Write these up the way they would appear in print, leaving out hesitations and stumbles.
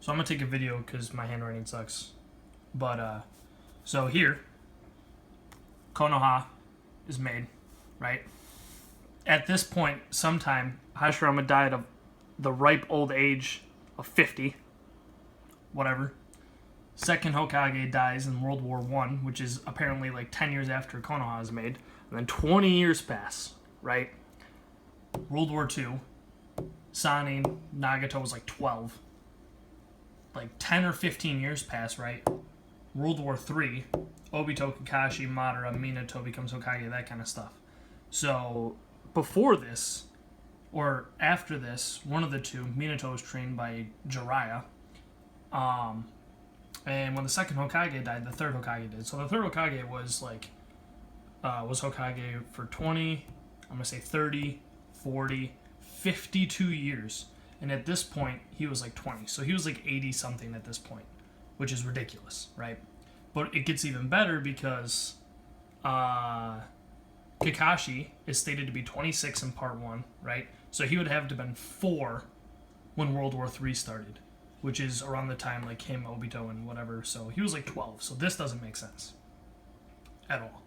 So I'm going to take a video because my handwriting sucks. But, so here, Konoha is made, right? At this point, sometime, Hashirama died of the ripe old age of 50. Whatever. Second Hokage dies in World War One, which is apparently like 10 years after Konoha is made. And then 20 years pass, right? World War Two, Sanin, Nagato was like 12. Like 10 or 15 years pass, right? World War Three, Obito, Kakashi, Madara, Minato becomes Hokage, that kind of stuff. So, before this, or after this, one of the two, Minato was trained by Jiraiya. And when the second Hokage died, the third Hokage did. So the third Hokage was like, was Hokage for 20, I'm going to say 30, 40, 52 years. And at this point, he was like 20. So he was like 80 something at this point, which is ridiculous, right? But it gets even better because Kakashi is stated to be 26 in part 1, right? So he would have to have been 4 when World War 3 started, which is around the time like him, Obito, and whatever. So he was like 12. So this doesn't make sense at all.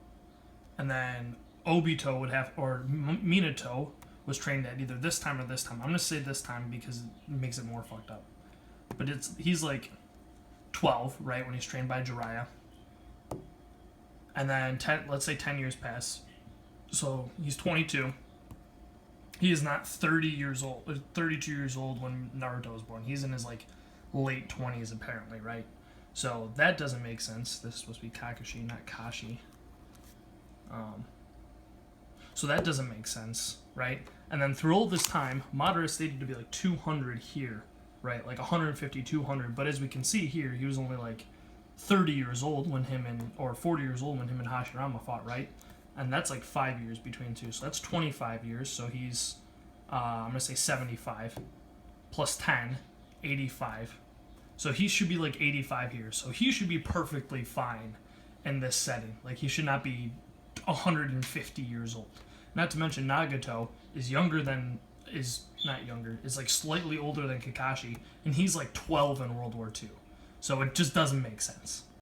And then Obito would have, or Minato was trained at either this time or this time. I'm going to say this time because it makes it more fucked up. But he's like 12, right, when he's trained by Jiraiya. And then let's say 10 years pass. So he's 22. He is not 30 years old, 32 years old when Naruto was born. He's in his like late 20s apparently, right? So that doesn't make sense. This is supposed to be Kakashi, not Kashi. So that doesn't make sense, right? And then through all this time, Madara is stated to be like 200 here, right? Like 150, 200. But as we can see here, he was only like 30 years old when or 40 years old when him and Hashirama fought, right? And that's like 5 years between two. So that's 25 years. So he's, I'm going to say 75 plus 10, 85. So he should be like 85 here. So he should be perfectly fine in this setting. Like he should not be 150 years old. Not to mention Nagato is is like slightly older than Kakashi, and he's like 12 in World War II. So it just doesn't make sense.